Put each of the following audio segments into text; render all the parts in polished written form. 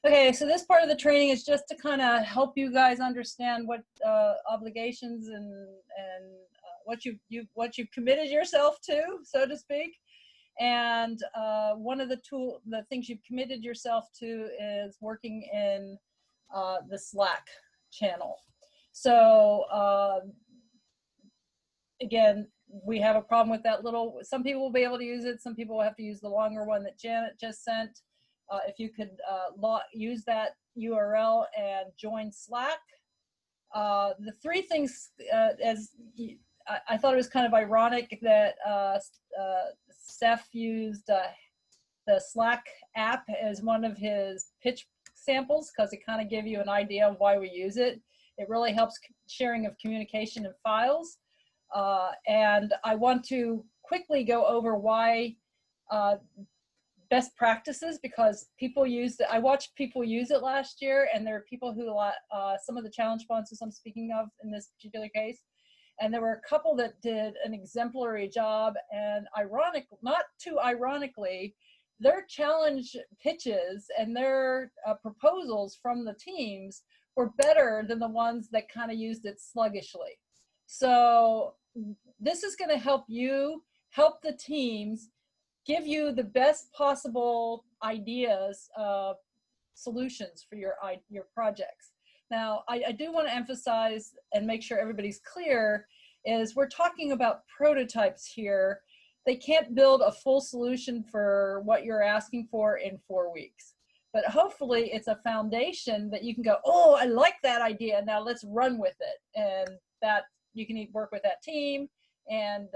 Okay, so this part of the training is just to kind of help you guys understand what obligations and what you've committed yourself to, so to speak. And one of the things you've committed yourself to is working in the Slack channel. So again, we have a problem with that little. Some people will be able to use it. Some people will have to use the longer one that Janet just sent. If you could use that URL and join Slack. The three things, I thought it was kind of ironic that Steph used the Slack app as one of his pitch samples, because it kind of gave you an idea of why we use it. It really helps sharing of communication and files. And I want to quickly go over why best practices, because people used it. I watched people use it last year, and there are people who, some of the challenge sponsors I'm speaking of in this particular case, and there were a couple that did an exemplary job, and not too ironically, their challenge pitches and their proposals from the teams were better than the ones that kind of used it sluggishly. So this is going to help you help the teams, give you the best possible ideas, solutions for your projects. Now, I do want to emphasize and make sure everybody's clear is we're talking about prototypes here. They can't build a full solution for what you're asking for in 4 weeks. But hopefully it's a foundation that you can go, oh, I like that idea. Now let's run with it. And that you can work with that team and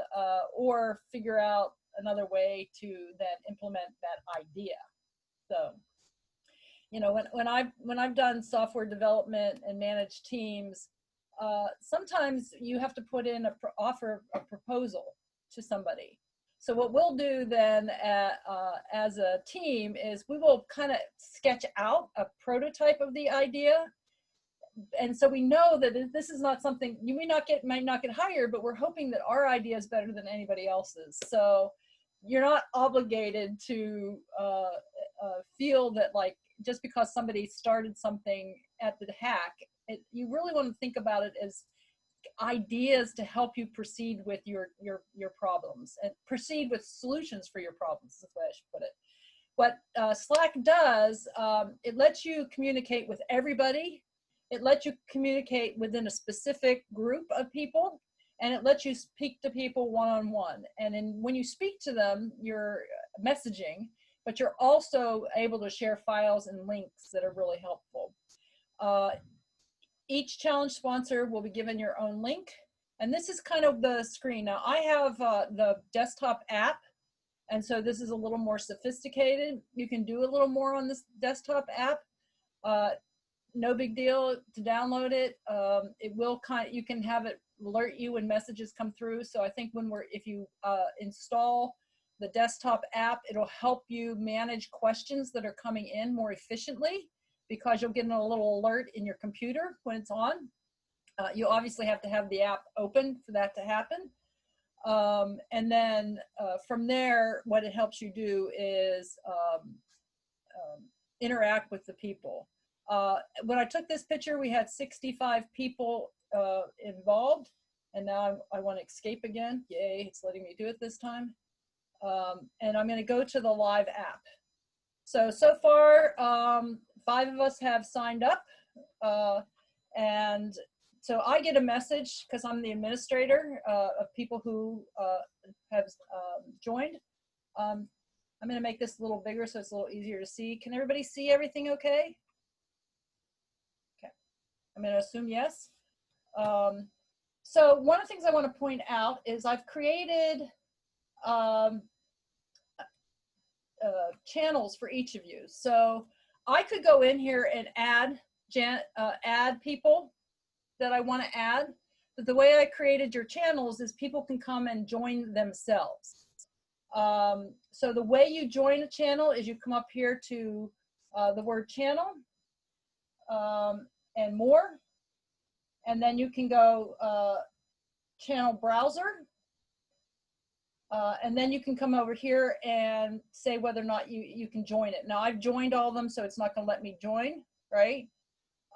or figure out another way to then implement that idea. So, you know, when I've done software development and managed teams, sometimes you have to put in offer a proposal to somebody. So what we'll do then as a team is we will kind of sketch out a prototype of the idea. And so we know that this is not something you might not get hired, but we're hoping that our idea is better than anybody else's. So you're not obligated to feel that like just because somebody started something at the hack, you really want to think about it as ideas to help you proceed with your problems and proceed with solutions for your problems, is the way I should put it. What Slack does, it lets you communicate with everybody. It lets you communicate within a specific group of people, and it lets you speak to people one-on-one. And when you speak to them, you're messaging, but you're also able to share files and links that are really helpful. Each challenge sponsor will be given your own link. And this is kind of the screen. Now I have the desktop app. And so this is a little more sophisticated. You can do a little more on this desktop app. No big deal to download it. You can have it alert you when messages come through. So I think if you install the desktop app, it'll help you manage questions that are coming in more efficiently, because you'll get a little alert in your computer when it's on. You obviously have to have the app open for that to happen. And then from there, what it helps you do is interact with the people. When I took this picture, we had 65 people involved, and now I want to escape again. Yay, it's letting me do it this time. And I'm going to go to the live app. So far, 5 of us have signed up, and so I get a message because I'm the administrator of people who have joined. I'm going to make this a little bigger so it's a little easier to see. Can everybody see everything okay? Okay, I'm going to assume yes. So one of the things I want to point out is I've created channels for each of you. So I could go in here and add people that I want to add, but the way I created your channels is people can come and join themselves. So the way you join a channel is you come up here to the word channel and more, and then you can go channel browser. And then you can come over here and say whether or not you can join it. Now I've joined all of them, so it's not gonna let me join, right?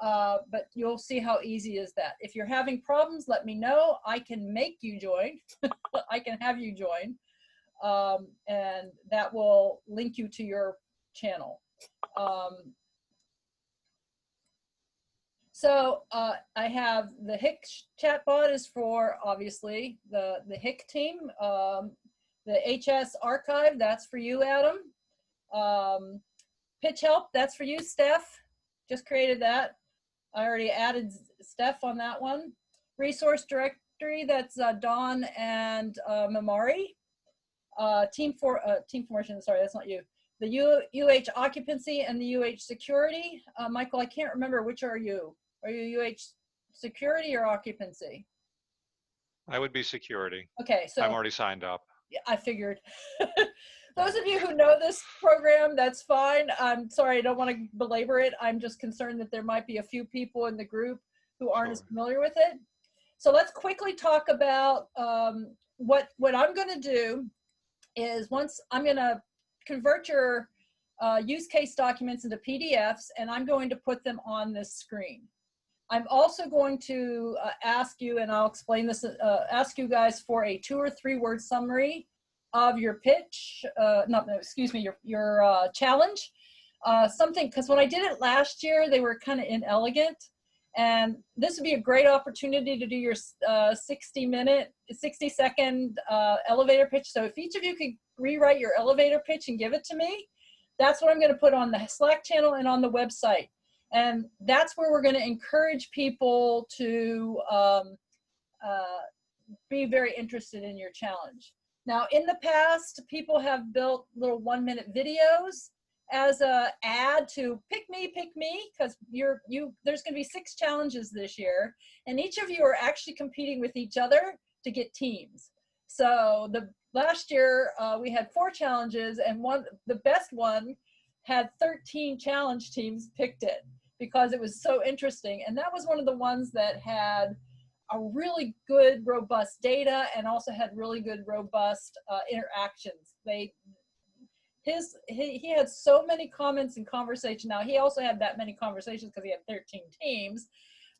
But you'll see how easy is that. If you're having problems, let me know. I can make you join. I can have you join. And that will link you to your channel. So I have the HIC chatbot is for obviously the HIC team. The HS archive, that's for you, Adam. Pitch help, that's for you, Steph. Just created that. I already added Steph on that one. Resource directory, that's Dawn and Mamari. Team formation, sorry, that's not you. The UH occupancy and the UH security. Michael, I can't remember, which are you? Are you UH security or occupancy? I would be security. Okay, so I'm already signed up. Yeah, I figured. Those of you who know this program, that's fine. I'm sorry, I don't want to belabor it. I'm just concerned that there might be a few people in the group who aren't as familiar with it. So let's quickly talk about what I'm going to do is once I'm going to convert your use case documents into PDFs, and I'm going to put them on this screen. I'm also going to ask you, and I'll explain this, ask you guys for a 2 or 3 word summary of your pitch, your challenge. Something, because when I did it last year, they were kind of inelegant. And this would be a great opportunity to do your 60-second elevator pitch. So if each of you could rewrite your elevator pitch and give it to me, that's what I'm going to put on the Slack channel and on the website. And that's where we're going to encourage people to be very interested in your challenge. Now, in the past, people have built little 1-minute videos as a ad to pick me, because there's going to be 6 challenges this year, and each of you are actually competing with each other to get teams. So the last year we had 4 challenges, and the best one had 13 challenge teams picked it because it was so interesting. And that was one of the ones that had a really good, robust data and also had really good, robust interactions. He had so many comments and conversation. Now, he also had that many conversations because he had 13 teams,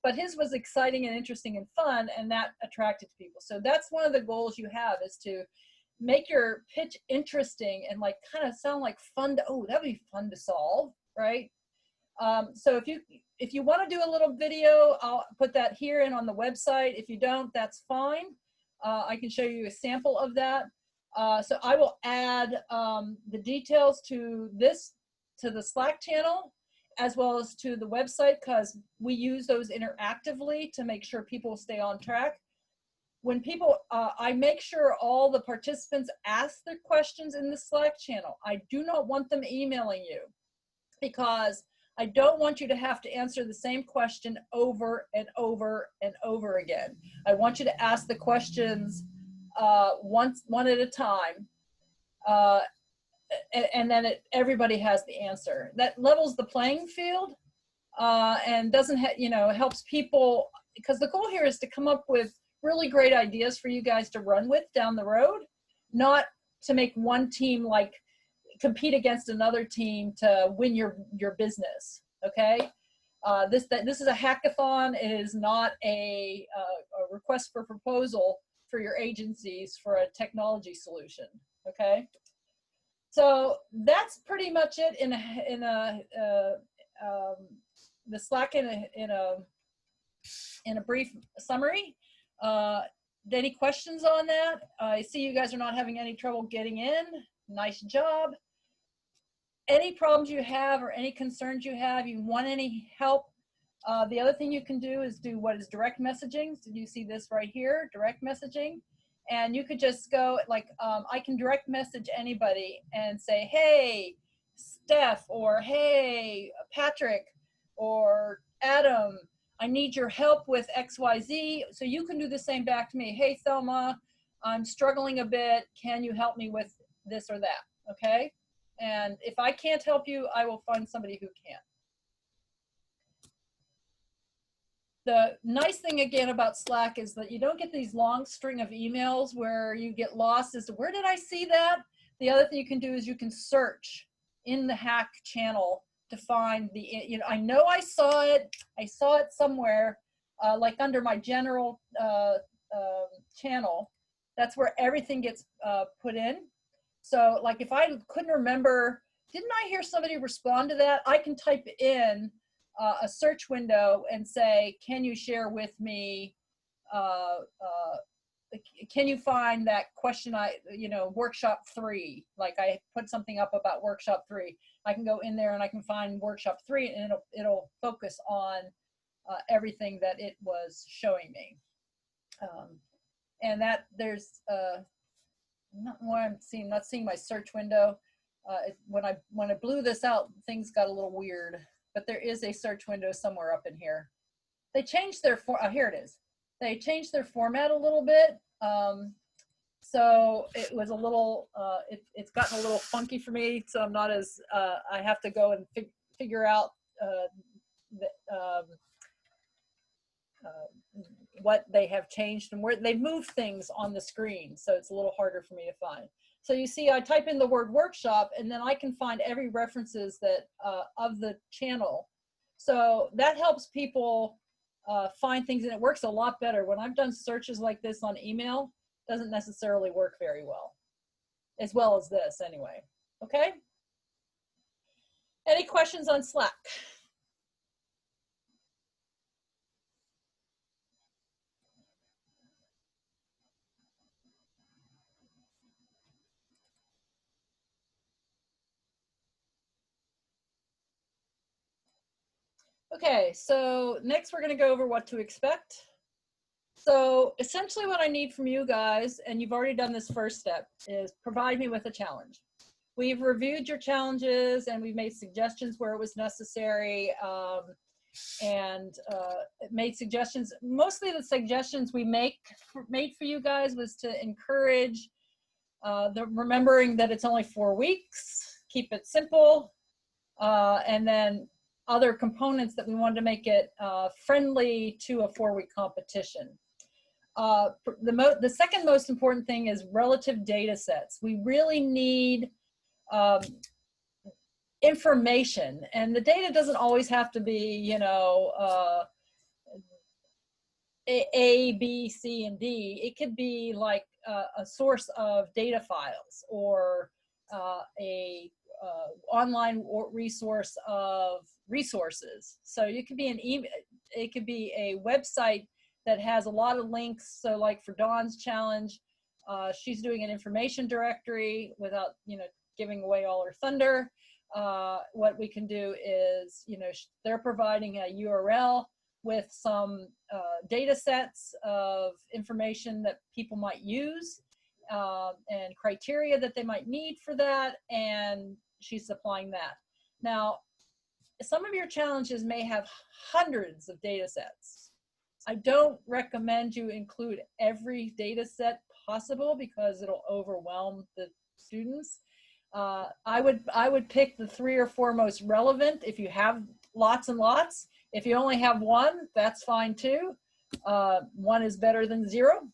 but his was exciting and interesting and fun, and that attracted people. So that's one of the goals you have, is to make your pitch interesting and like kind of sound like fun to, oh, that'd be fun to solve, right? So if you want to do a little video, I'll put that here and on the website. If you don't, that's fine. I can show you a sample of that. So I will add the details to the Slack channel as well as to the website, because we use those interactively to make sure people stay on track. When people, I make sure all the participants ask their questions in the Slack channel. I do not want them emailing you, because I don't want you to have to answer the same question over and over and over again. I want you to ask the questions one at a time, and then everybody has the answer. That levels the playing field and doesn't helps people, because the goal here is to come up with really great ideas for you guys to run with down the road, not to make one team like compete against another team to win your business. Okay, this is a hackathon. It is not a request for proposal for your agencies for a technology solution. Okay, so that's pretty much it in the Slack in a brief summary. Any questions on that? I see you guys are not having any trouble getting in. Nice job. Any problems you have or any concerns you have, you want any help, the other thing you can do is do what is direct messaging. So you see this right here, direct messaging. And you could just go like, I can direct message anybody and say, hey, Steph, or hey, Patrick, or Adam, I need your help with XYZ. So you can do the same back to me. Hey, Thelma, I'm struggling a bit. Can you help me with this or that? Okay. And if I can't help you, I will find somebody who can. the nice thing again about Slack is that you don't get these long string of emails where you get lost as to where did I see that? The other thing you can do is you can search in the Hack channel to find the, I know I saw it somewhere, like under my general channel. That's where everything gets put in. So like if I couldn't remember, didn't I hear somebody respond to that? I can type in a search window and say, can you share with me, can you find that question workshop 3, like I put something up about workshop 3. I can go in there and I can find workshop 3 and it'll focus on everything that it was showing me. And that there's, not seeing my search window. When I blew this out, things got a little weird, but there is a search window somewhere up in here. They changed their here it is. They changed their format a little bit. So it was a little, it's gotten a little funky for me. So I'm not as, I have to go and figure out what they have changed and where they've moved things on the screen. So it's a little harder for me to find. So you see, I type in the word workshop and then I can find every references that of the channel. So that helps people find things, and it works a lot better. When I've done searches like this on email, it doesn't necessarily work very well as this anyway. Okay? Any questions on Slack? Okay, so next we're going to go over what to expect. So essentially what I need from you guys, and you've already done this first step, is provide me with a challenge. We've reviewed your challenges and we've made suggestions where it was necessary, and made suggestions. Mostly the suggestions we made for you guys was to encourage remembering that it's only 4 weeks, keep it simple, and then other components that we wanted to make it friendly to a 4-week competition. The second most important thing is relative data sets. We really need information, and the data doesn't always have to be, A, B, C, and D. It could be like a source of data files or a online resource of resources. So it could be an email, it could be a website that has a lot of links. So like for Dawn's challenge, she's doing an information directory without giving away all her thunder. What we can do is, they're providing a URL with some data sets of information that people might use, and criteria that they might need for that, and she's supplying that. Now, some of your challenges may have hundreds of data sets. I don't recommend you include every data set possible because it'll overwhelm the students. I would pick the 3 or 4 most relevant. If you have lots and lots, if you only have 1, that's fine too. 1 is better than 0.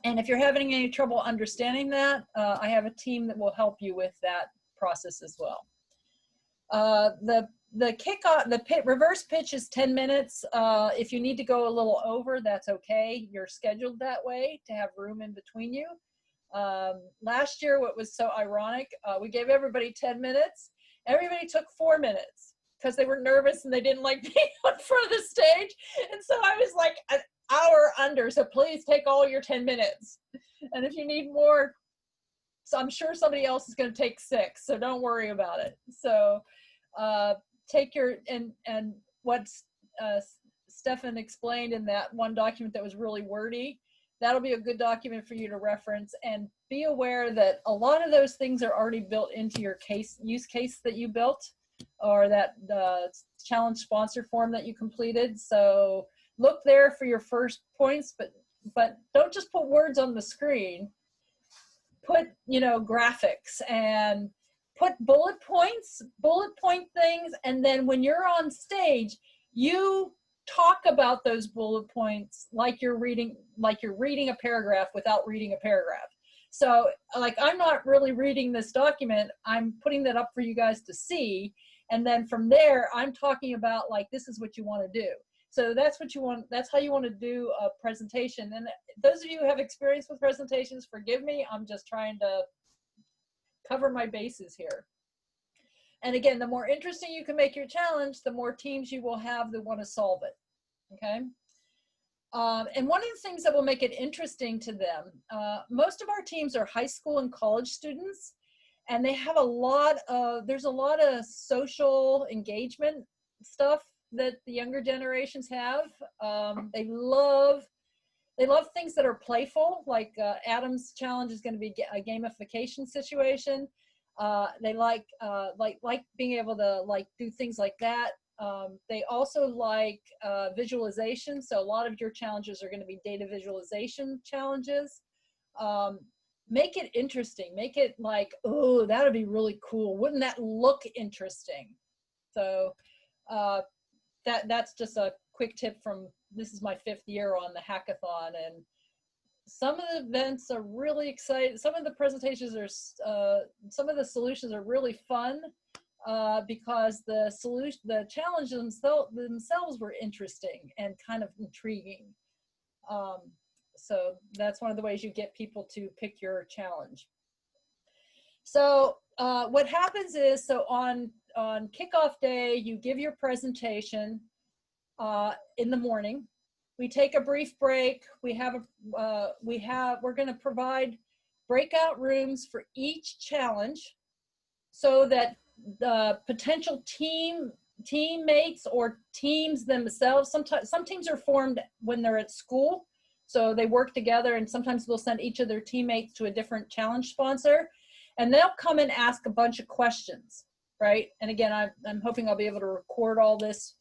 And if you're having any trouble understanding that, I have a team that will help you with that process as well. The kickoff, reverse pitch is 10 minutes. If you need to go a little over, that's okay. You're scheduled that way to have room in between you. Last year, what was so ironic, we gave everybody 10 minutes. Everybody took 4 minutes because they were nervous and they didn't like being in front of the stage. And so I was like an hour under, so please take all your 10 minutes. And if you need more, so I'm sure somebody else is going to take 6, so don't worry about it. So take your, and what Stefan explained in that one document that was really wordy, that'll be a good document for you to reference, and be aware that a lot of those things are already built into your use case that you built, or that challenge sponsor form that you completed. So look there for your first points, but don't just put words on the screen. Put, graphics and put bullet point things. And then when you're on stage, you talk about those bullet points like you're reading a paragraph without reading a paragraph. So like, I'm not really reading this document, I'm putting that up for you guys to see. And then from there, I'm talking about like, this is what you want to do. So that's what you want, that's how you want to do a presentation. And those of you who have experience with presentations, forgive me, I'm just trying to cover my bases here. And again, the more interesting you can make your challenge, the more teams you will have that want to solve it, okay? And one of the things that will make it interesting to them, most of our teams are high school and college students, and they have a lot of, there's a lot of social engagement stuff that the younger generations have. They love things that are playful, like Adam's challenge is going to be a gamification situation. They like being able to like do things like that. They also like visualization. So a lot of your challenges are going to be data visualization challenges. Make it interesting. Make it like, oh, that would be really cool. Wouldn't that look interesting? So that's just a quick tip from, this is my 5th year on the hackathon, and some of the events are really exciting. Some of the presentations are, some of the solutions are really fun because the challenges themselves were interesting and kind of intriguing. So that's one of the ways you get people to pick your challenge. So what happens is, so on kickoff day, you give your presentation in the morning. We take a brief break. We're going to provide breakout rooms for each challenge so that the potential teammates or teams themselves, sometimes some teams are formed when they're at school, so they work together, and sometimes we'll send each of their teammates to a different challenge sponsor, and they'll come and ask a bunch of questions, right? And again, I'm hoping I'll be able to record all this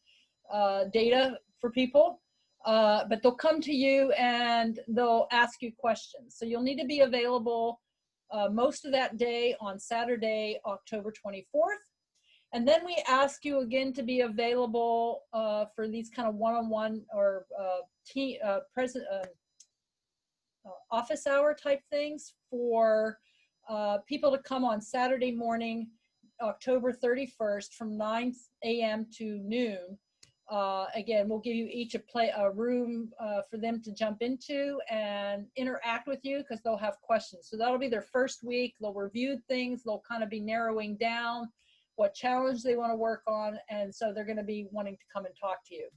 data for people, but they'll come to you and they'll ask you questions. So you'll need to be available most of that day on Saturday, October 24th. And then we ask you again to be available for these kind of one-on-one or office hour type things for people to come on Saturday morning, October 31st from 9 a.m. to noon. Again, we'll give you each a room for them to jump into and interact with you, because they'll have questions. So that'll be their first week. They'll review things. They'll kind of be narrowing down what challenge they want to work on. And so they're going to be wanting to come and talk to you.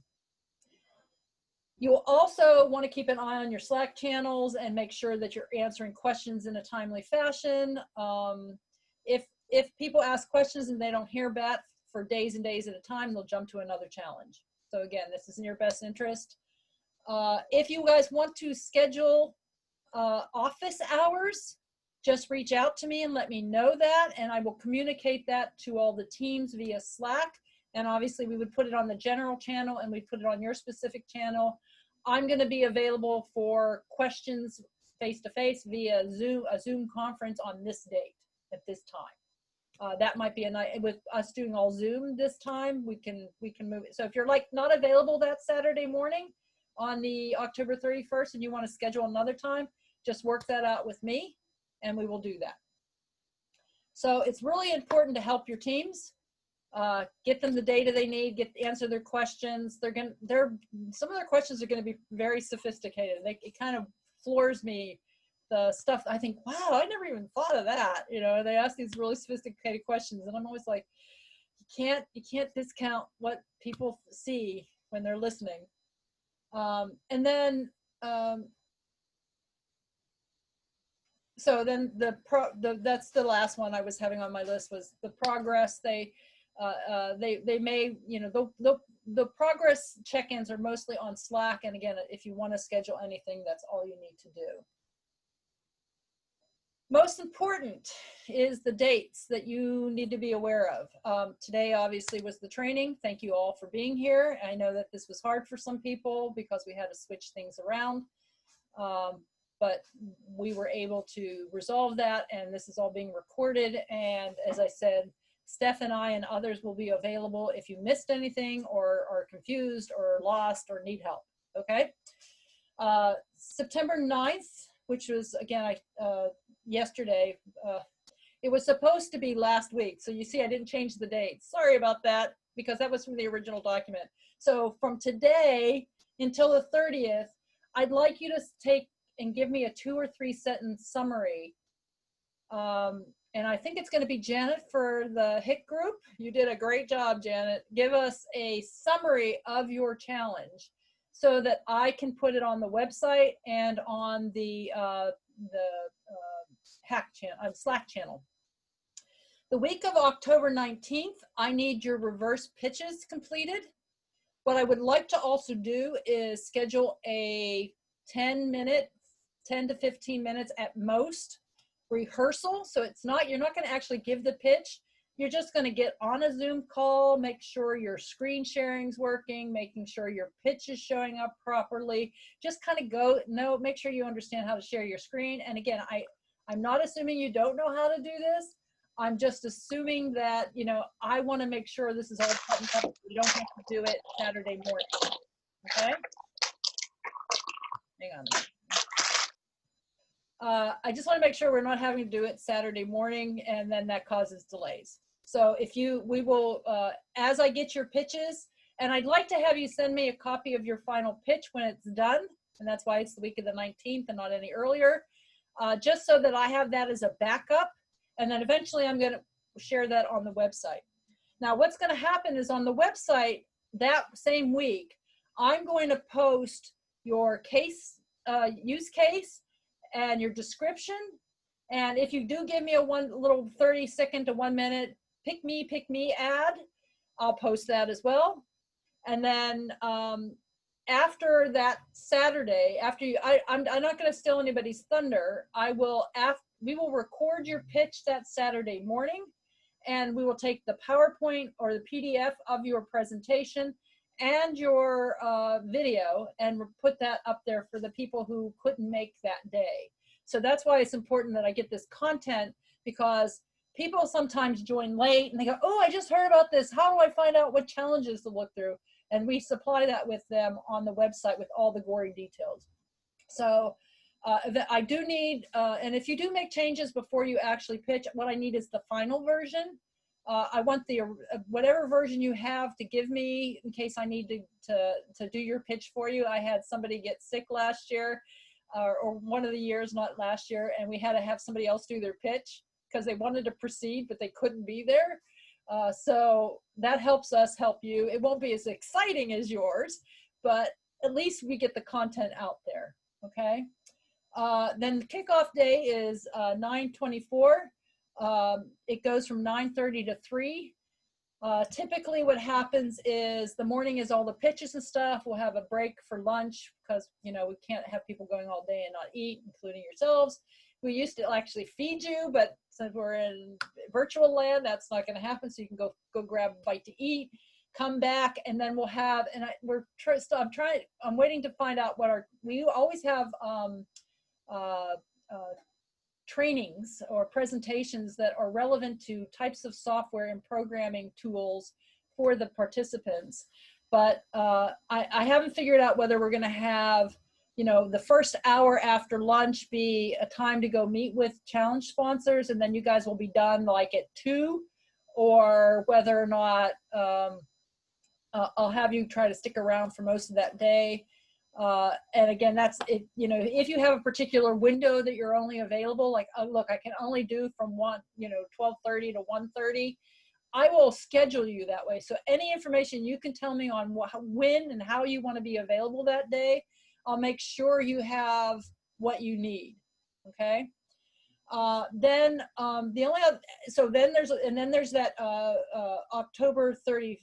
You'll also want to keep an eye on your Slack channels and make sure that you're answering questions in a timely fashion. If people ask questions and they don't hear back for days and days at a time, they'll jump to another challenge. So again, this is in your best interest. If you guys want to schedule office hours, just reach out to me and let me know that, and I will communicate that to all the teams via Slack. And obviously we would put it on the general channel and we put it on your specific channel. I'm going to be available for questions face-to-face via Zoom, a Zoom conference on this date at this time. That might be a night, with us doing all Zoom this time, we can move it. So if you're like not available that Saturday morning on the October 31st and you want to schedule another time, just work that out with me and we will do that. So it's really important to help your teams, get them the data they need, answer their questions. Some of their questions are going to be very sophisticated. It kind of floors me, the stuff I think, wow, I never even thought of that. You know, they ask these really sophisticated questions, and I'm always like, you can't discount what people see when they're listening. And then so then that's the last one I was having on my list, was the progress. They may, you know, the progress check-ins are mostly on Slack. And again, if you want to schedule anything, that's all you need to do. Most important is the dates that you need to be aware of. Today obviously was the training. Thank you all for being here. I know that this was hard for some people because we had to switch things around, but we were able to resolve that, and this is all being recorded. And as I said, Steph and I and others will be available if you missed anything or are confused or lost or need help. Okay. September 9th, which was again, yesterday, it was supposed to be last week. So you see, I didn't change the date. Sorry about that, because that was from the original document. So from today until the 30th, I'd like you to take and give me a 2 or 3 sentence summary. And I think it's going to be Janet for the HIT group. You did a great job, Janet. Give us a summary of your challenge so that I can put it on the website and on the Slack channel. The week of October 19th, I need your reverse pitches completed. What I would like to also do is schedule a 10 to 15 minutes at most rehearsal. So it's not, you're not going to actually give the pitch. You're just going to get on a Zoom call, make sure your screen sharing's working, making sure your pitch is showing up properly. Just kind of make sure you understand how to share your screen. And again, I'm not assuming you don't know how to do this. I'm just assuming that, you know, I want to make sure this is all buttoned up so you don't have to do it Saturday morning. Okay? Hang on a minute. I just want to make sure we're not having to do it Saturday morning, and then that causes delays. So we will, as I get your pitches, and I'd like to have you send me a copy of your final pitch when it's done, and that's why it's the week of the 19th and not any earlier, just so that I have that as a backup, and then eventually I'm going to share that on the website. Now, what's going to happen is on the website that same week, I'm going to post your case, use case, and your description. And if you do give me a little 30-second to 1 minute pick me ad, I'll post that as well. And then after that Saturday, I'm not going to steal anybody's thunder. We will record your pitch that Saturday morning, and we will take the PowerPoint or the PDF of your presentation and your video and put that up there for the people who couldn't make that day. So that's why it's important that I get this content, because people sometimes join late and they go, oh, I just heard about this. How do I find out what challenges to look through? And we supply that with them on the website with all the gory details. So I do need, and if you do make changes before you actually pitch, what I need is the final version. I want whatever version you have to give me in case I need to do your pitch for you. I had somebody get sick last year, or one of the years, not last year, and we had to have somebody else do their pitch because they wanted to proceed, but they couldn't be there. So that helps us help you. It won't be as exciting as yours, but at least we get the content out there, okay? Then the kickoff day is 9/24. It goes from 9:30 to 3. Typically what happens is the morning is all the pitches and stuff. We'll have a break for lunch because, you know, we can't have people going all day and not eat, including yourselves. We used to actually feed you, but since we're in virtual land, that's not going to happen. So you can go grab a bite to eat, come back, and then we'll have, and I'm waiting to find out we always have trainings or presentations that are relevant to types of software and programming tools for the participants. But I haven't figured out whether we're going to have, you know, the first hour after lunch be a time to go meet with challenge sponsors, and then you guys will be done like at 2, or whether or not I'll have you try to stick around for most of that day. And again, that's it. You know, if you have a particular window that you're only available, like, oh, look, I can only do from 12:30 to 1:30. I will schedule you that way. So any information you can tell me on when and how you want to be available that day, I'll make sure you have what you need. Okay. Then the only other, so then there's that October 30.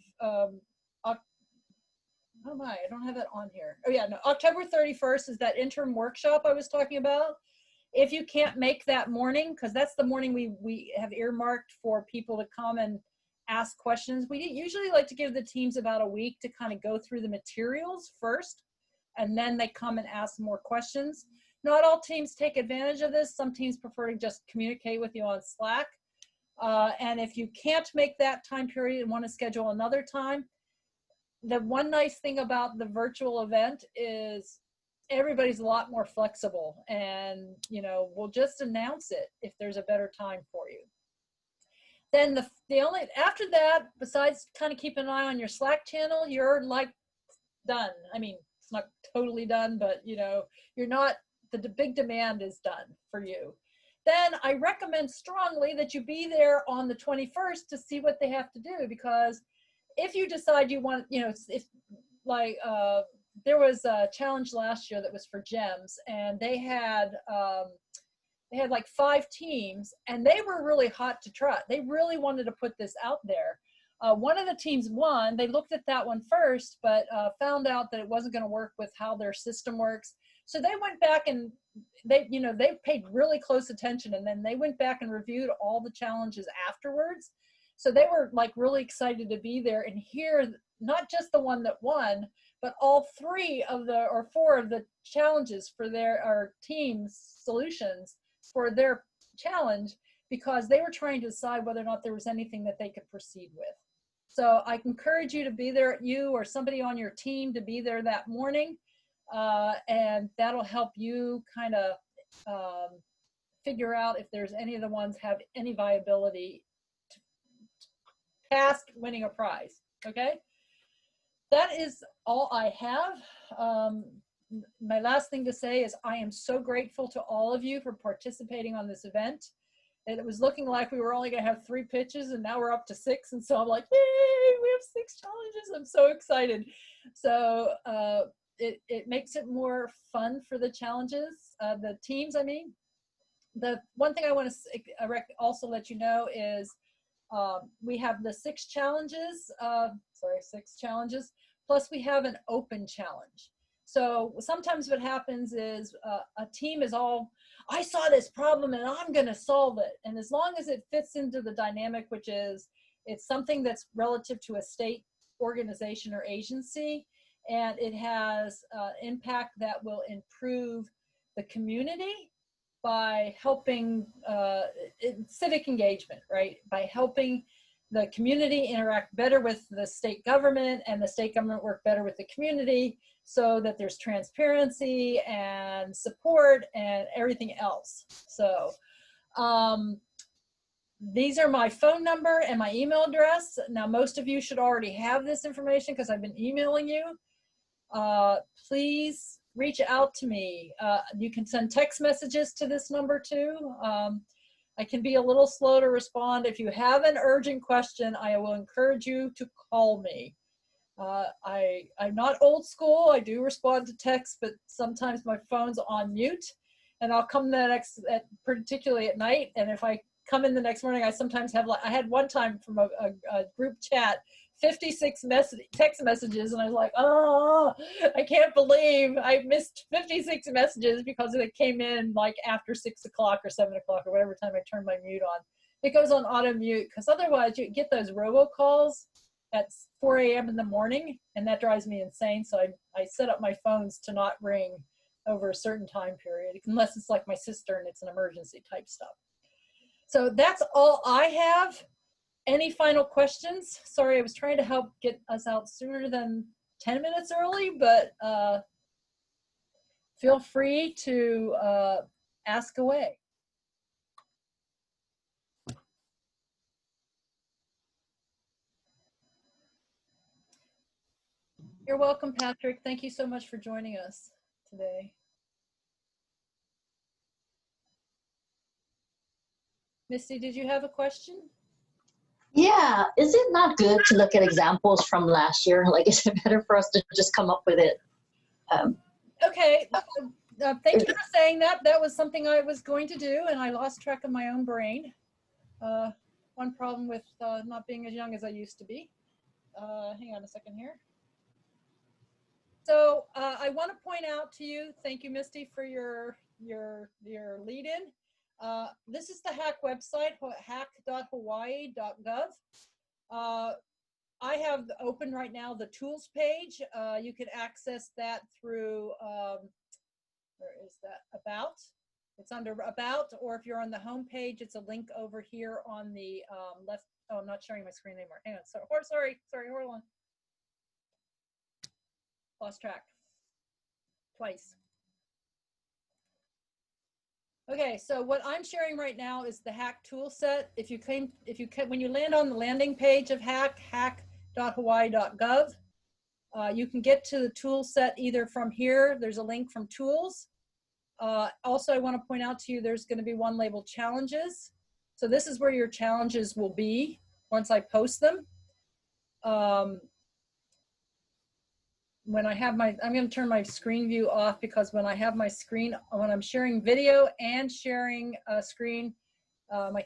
Oh my, I don't have that on here. Oh yeah, no, October 31st is that interim workshop I was talking about. If you can't make that morning, because that's the morning we have earmarked for people to come and ask questions. We usually like to give the teams about a week to kind of go through the materials first, and then they come and ask more questions. Not all teams take advantage of this. Some teams prefer to just communicate with you on Slack. And if you can't make that time period and want to schedule another time, the one nice thing about the virtual event is everybody's a lot more flexible, and we'll just announce it if there's a better time for you. Then the only after that, besides kind of keep an eye on your Slack channel, you're like done. I mean, it's not totally done, but you're not, the big demand is done for you. Then I recommend strongly that you be there on the 21st to see what they have to do, because if you decide you want, if like there was a challenge last year that was for GEMS, and they had like 5 teams, and they were really hot to trot. They really wanted to put this out there. One of the teams won. They looked at that one first, but found out that it wasn't going to work with how their system works. So they went back and they paid really close attention, and then they went back and reviewed all the challenges afterwards. So they were like really excited to be there and hear not just the one that won, but all 3 of the, or 4 of the challenges for our team's solutions for their challenge, because they were trying to decide whether or not there was anything that they could proceed with. So I encourage you to be there, you or somebody on your team to be there that morning, and that'll help you kind of figure out if there's any of the ones have any viability past winning a prize. Okay, that is all I have. My last thing to say is I am so grateful to all of you for participating on this event. And it was looking like we were only going to have 3 pitches, and now we're up to 6. And so I'm like, yay, we have 6 challenges. I'm so excited. So it makes it more fun for the challenges, the teams, I mean. The one thing I want to also let you know is we have the 6 challenges, 6 challenges, plus we have an open challenge. So sometimes what happens is a team is all, I saw this problem and I'm going to solve it. And as long as it fits into the dynamic, which is it's something that's relative to a state organization or agency, and it has impact that will improve the community by helping civic engagement, right? By helping the community interact better with the state government, and the state government work better with the community, so that there's transparency and support and everything else. So these are my phone number and my email address. Now, most of you should already have this information because I've been emailing you. Please reach out to me. You can send text messages to this number too. I can be a little slow to respond. If you have an urgent question, I will encourage you to call me. I'm not old school. I do respond to text, but sometimes my phone's on mute, and I'll come particularly at night. And if I come in the next morning, I sometimes have, I had one time from a group chat, 56 text messages, and I was like, oh, I can't believe I missed 56 messages because it came in like after 6 o'clock or 7 o'clock or whatever time I turn my mute on. It goes on auto mute because otherwise you get those robocalls at 4 a.m. in the morning, and that drives me insane. So I set up my phones to not ring over a certain time period, unless it's like my sister and it's an emergency type stuff. So that's all I have. Any final questions? Sorry, I was trying to help get us out sooner than 10 minutes early, but feel free to ask away. You're welcome, Patrick. Thank you so much for joining us today. Misty, did you have a question? Yeah, is it not good to look at examples from last year? Like, is it better for us to just come up with it? Okay, thank you for saying that. That was something I was going to do, and I lost track of my own brain. One problem with not being as young as I used to be. Hang on a second here. So I want to point out to you, thank you, Misty, for your lead-in. This is the HAC website, hac.hawaii.gov. I have open right now the tools page. You can access that through, where is that, about? It's under About, or if you're on the home page, it's a link over here on the left. Oh, I'm not sharing my screen anymore. Hang on. So, sorry, hold on. Lost track. Twice. Okay, so what I'm sharing right now is the Hack tool set. When you land on the landing page of hack.hawaii.gov, you can get to the tool set either from here. There's a link from Tools. Also, I want to point out to you, there's going to be one labeled Challenges. So this is where your challenges will be once I post them. When I have I'm going to turn my screen view off, because when I have my screen, when I'm sharing video and sharing a screen, my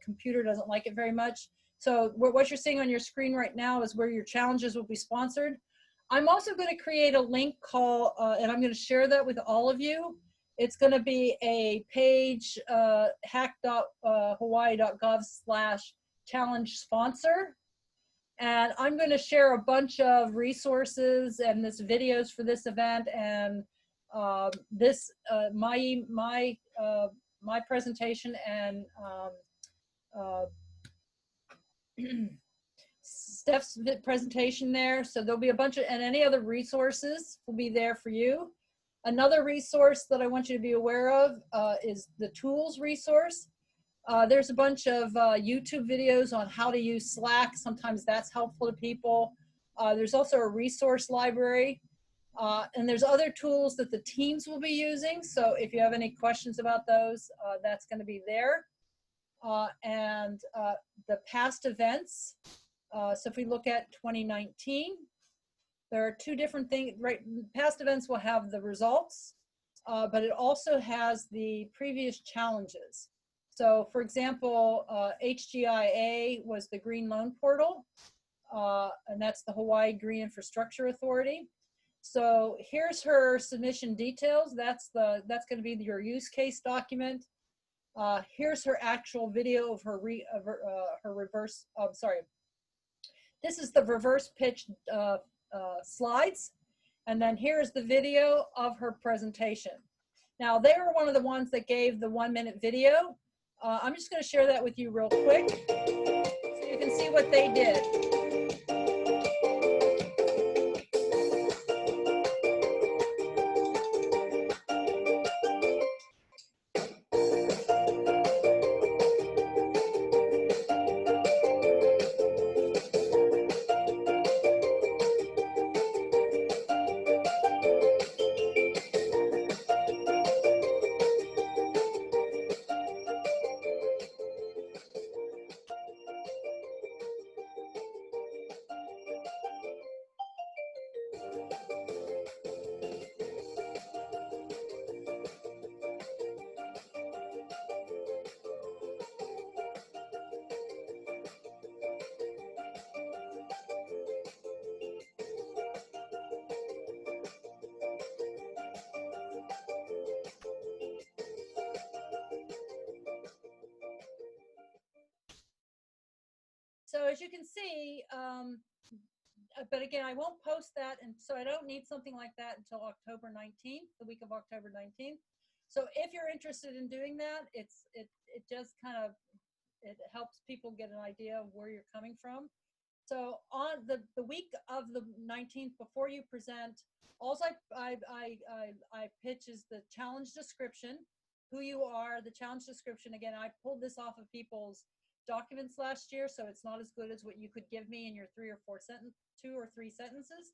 computer doesn't like it very much. So what you're seeing on your screen right now is where your challenges will be sponsored. I'm also going to create a link call, and I'm going to share that with all of you. It's going to be a page, hack.hawaii.gov/challenge sponsor. And I'm going to share a bunch of resources and this videos for this event, and my presentation and Steph's presentation there. So there'll be a bunch of, and any other resources will be there for you. Another resource that I want you to be aware of is the tools resource. There's a bunch of YouTube videos on how to use Slack. Sometimes that's helpful to people. There's also a resource library. And there's other tools that the teams will be using. So if you have any questions about those, that's going to be there. And the past events. So if we look at 2019, there are two different things, right? Past events will have the results, but it also has the previous challenges. So for example, HGIA was the Green Loan Portal, and that's the Hawaii Green Infrastructure Authority. So here's her submission details. That's going to be your use case document. Here's her actual video of her reverse. Sorry, this is the reverse pitch slides, and then here's the video of her presentation. Now they were one of the ones that gave the 1-minute video. I'm just going to share that with you real quick so you can see what they did. So as you can see, but again, I won't post that, and so I don't need something like that until October 19th, the week of October 19th. So if you're interested in doing that, it just kind of, it helps people get an idea of where you're coming from. So on the week of the 19th, before you present, all I pitch is the challenge description, who you are, the challenge description. Again, I pulled this off of people's documents last year, so it's not as good as what you could give me in your 2 or 3 sentences.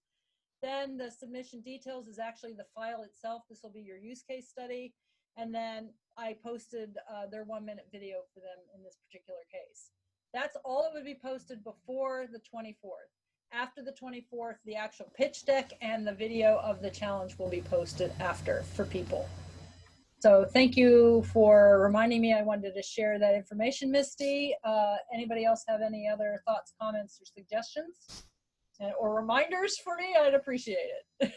Then the submission details is actually the file itself. This will be your use case study. And then I posted their 1-minute video for them in this particular case. That's all that would be posted before the 24th. After the 24th, the actual pitch deck and the video of the challenge will be posted after for people. So thank you for reminding me. I wanted to share that information, Misty. Anybody else have any other thoughts, comments, or suggestions? Or reminders for me? I'd appreciate it.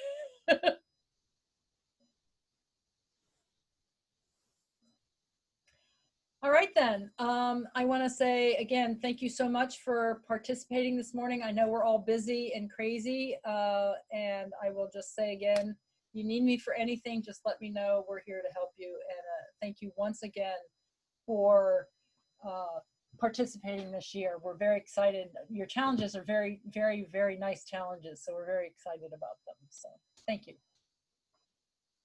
All right, then. I want to say, again, thank you so much for participating this morning. I know we're all busy and crazy, and I will just say again, you need me for anything, just let me know. We're here to help you. And thank you once again for participating this year. We're very excited. Your challenges are very, very, very nice challenges. So we're very excited about them. So thank you.